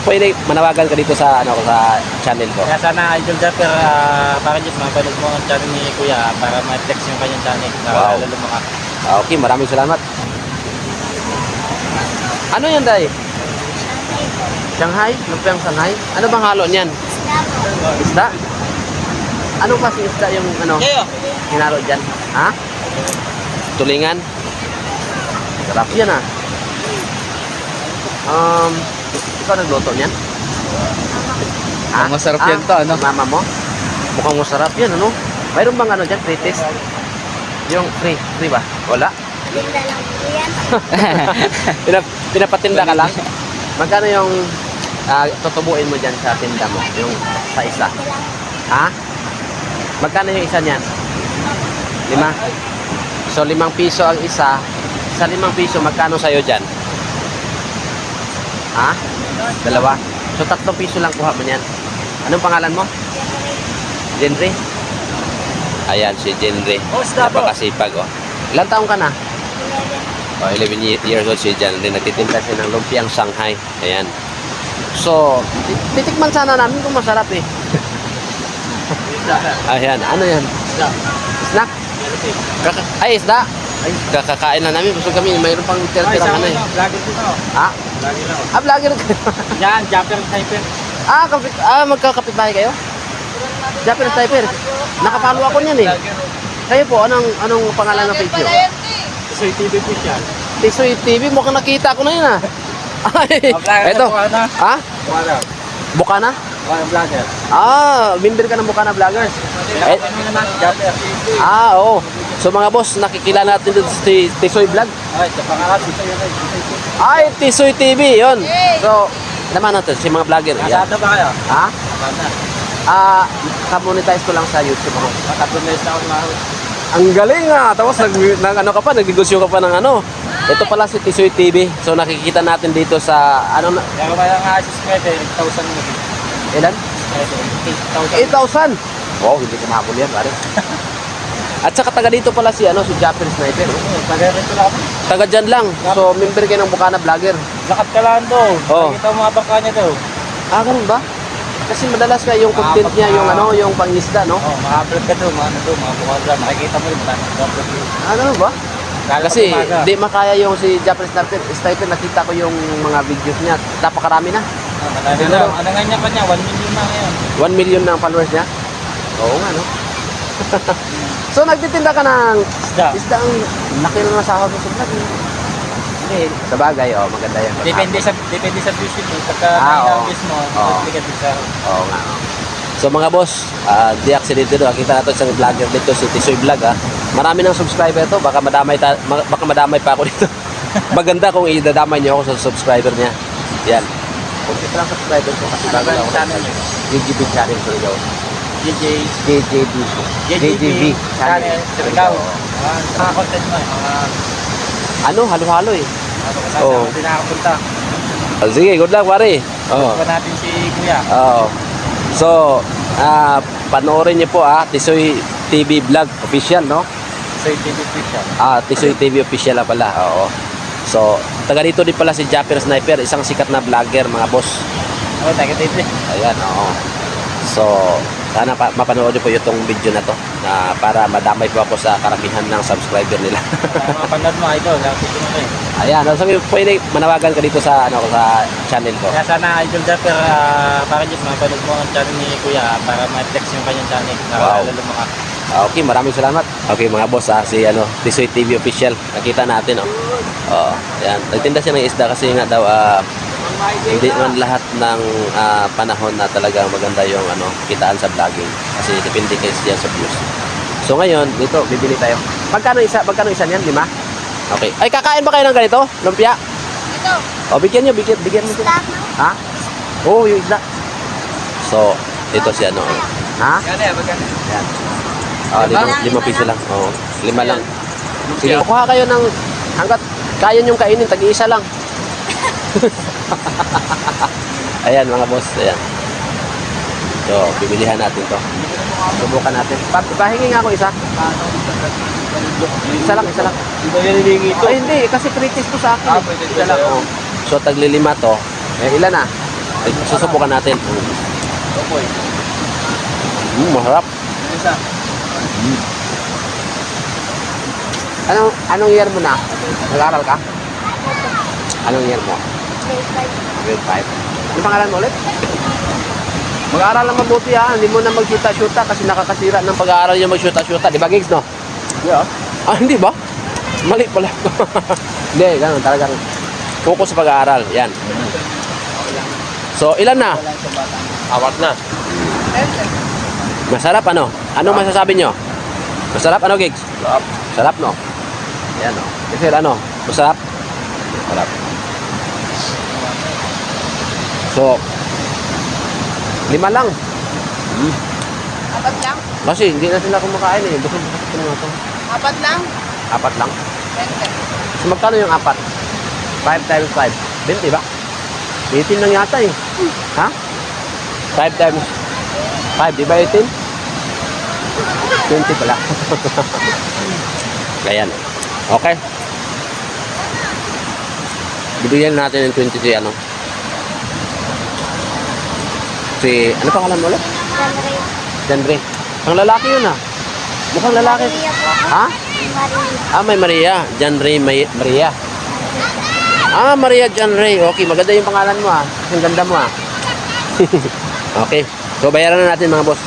Pwede manawagan ka dito sa sa channel ko. Kaya sana Idol Japper, para dyan mapanood mo ang channel ni Kuya para ma-flex yung kanyang channel. Wow. Lalo mo ka. Okay, maraming salamat. Ano yan, Day? Shanghai? Lumpiang Shanghai? Ano bang halo niyan? Isda? Ano kasi isda yung hinalo dyan? Ha? Tulingan? Sarap yan ah. Ikaw nagluto niyan? Ha? Masarap yan to, ano? Mama mo? Mukhang masarap yan, ano? Mayroon bang ano dyan, free taste? Yung free ba? Wala? Tinda lang po yan. Pinapatinda ka lang? Magkano yung tutubuin mo dyan sa tinda mo? Yung sa isa? Ha? Magkano yung isa niyan? 5? So 5 piso ang isa. Sa 5 piso, magkano sa'yo dyan? Ha? 2? So 3 piso lang kuha mo niyan. Anong pangalan mo? Jenry? Ayan, si Jenry. Napakasipag, oh. Ilang taong ka na? 11 years old si Jenry. Nagtitinda siya ng lumpiang Shanghai. Ayan. So, titikman sana namin kung masarap eh. Ayan, ano yan? Snack? Ay, isda? Ay, kakakain na namin. Gusto kami, mayroon pang tira-tira ka na eh. Vlogger dito. Ha? Vlogger lang. Vlogger kayo? Yan, Japper Sniper. Magkakapit-bahay kayo? Japper Sniper. Nakapalo ako niyan eh. Kayo po, anong pangalan ng page nyo? Tisoy TV po siya. Tisoy TV, mukhang nakita ko na yun ah. Ay, eto. Ha? Bukana? Vlogger. Member ka ng Bukana Vloggers. Ano naman? Japper. Oo. So mga boss, nakikilala natin dito sa Tisoy Vlog. Ay, sa pangalan, Tisoy. Ay, Tisoy TV, yun. So, naman natin, si mga vlogger. Yan. Nasada ba kayo? Ha? Nasada. Kamonetize ko lang sa YouTube ako. Makapunlis na ako mahal. Ang galing ah. Tapos ano ka pa, nagnegosyo ka pa ng ano. Ito pala si Tisoy TV. So nakikita natin dito sa ano na, Kaya kung mayroong subscriber, 8,000 mo. ilan? 8,000. 8,000. Wow, hindi ko mahabol yan, pare. At saka taga dito pala si Japper Sniper. Taga rito lang ako. Taga dyan lang. So member kayo ng Bukana Vlogger. Lakat ka lang daw. Oo. Nakita mo mga bangka niya daw. Ganun ba? Kasi madalas nga yung content niya yung yung pangisda, no? Oo, mga-upload ka daw, mga bukadra. Makikita mo rin, upload yun. Ganun ba? Lalo Kasi pag umaga. di makaya yung si Japper Sniper, nakita ko yung mga videos niya. Napakarami na. Marami na. Ano nga niya pa niya? 1 million na ngayon. 1 million na ang followers niya? Oo nga, no? So, nagtitinda ka ng isda ang laki na nasahod mo sa vlog. Hindi. Sa bagay, maganda yan. Depende sa views yun. Pagka oo. views mo, Oo. bigat din sa... Oo nga. So mga boss, di accident dito. Kita natin isang vlogger dito, si Tisoy Vlog. Marami ng subscriber to. Baka madamay pa ako dito. Maganda kung idadamay niyo ako sa subscriber niya. Yan. Kung ito lang subscriber ko kasi bago lang ako. Channel niyo. GGB channel ko ikaw. JJB. JGB channel. Ikaw. Mga content mo. Ano? Halo-halo eh. Oo. Hindi nakakapunta. Sige, good luck pare. Punta natin si Kuya. Oo. So, panoorin niyo po Tisoy TV Vlog official, no? Tisoy TV official. Tisoy TV official na pala. Oo. So, taga dito din pala si Japper Sniper, isang sikat na vlogger, mga boss. Oo, taga TV. Ayan, oo. So, sana mapanood niyo po itong video na to para madamay po ako sa karamihan ng subscriber nila. Mapanood mo, idol. Nakikita mo rin. Ayan, sabi pwede manawagan ka dito sa sa channel ko. Kaya sana Idol Japper, para dyan mapanood mo ang channel ni Kuya para ma-flex yung kanyang channel. Wow. Lalo mo ka. Okay, maraming salamat. Okay mga boss, si Tisoy TV official. Nakita natin ayan. Nagtinda siya ng isda kasi nga daw hindi man lahat ng panahon na talagang maganda yung kitaan sa vlogging kasi depende kasi yan sa views. So ngayon, dito bibili tayo. Magkano isa niyan? 5? Okay. Ay, kakain ba kayo ng ganito? Lumpia? Ito. Bigyan niyo. Isda. Ha? Oo, yung isda. So, ito si Ha? Magkano? Yan. 5 Lima piso lang. lang. Oo, 5 lang. Sige, kuha kayo ng hanggat kaya niyong kainin, tag-iisa lang. Ayan mga boss, ayan. So, bibilihan natin to. Subukan natin. Pahingi nga ako isa. Isa lang. Hindi ba yan hilingi ito? Ay, hindi. Kasi kritis to sa akin. Pwede Isa lang. sa'yo. So, tagli-5 to. Ilan na? Susubukan natin. Opo. Masarap. Isa. Anong year mo na? Nag-aaral ka? Anong year mo? Grade 5. Ano pangalan mo ulit? Mag-aaral lang mabuti ha. Hindi mo na mag-shoota-shoota kasi nakakasira ng pag-aaral yung mag-shoota-shoota. Di ba, Gigs, no? Yeah. Ah, hindi ba? Mali pala. Hindi, ganun. Talagang focus sa pag-aaral. Yan. So, ilan na? Awat na. Masarap, ano? Anong masasabi nyo? Masarap, ano, Gigs? Sarap. Sarap, no? Yan, no? Kasi, ano? Masarap? Masarap. So, 5 lang. Apat lang? Kasi hindi na sila kumakain eh. Busog na kasi na ito. Apat lang? 4 lang. 20. So, magkano yung 4? 5 times 5. 20 ba? 18 lang yata eh. Ha? 5 times 5, di ba 18? 20 pala. Ayan. Okay. Bibigyan natin ng 20 si ano. Si, ano pangalan mo ulit? Denre. Ang lalaki yun ah. Mukhang lalaki. Maria po. Ha? Maria. Ah, may Maria. Janre Maria. Ah, Maria Janre. Okay, maganda yung pangalan mo ah. Ang ganda mo ah. Okay. So, bayaran na natin mga boss.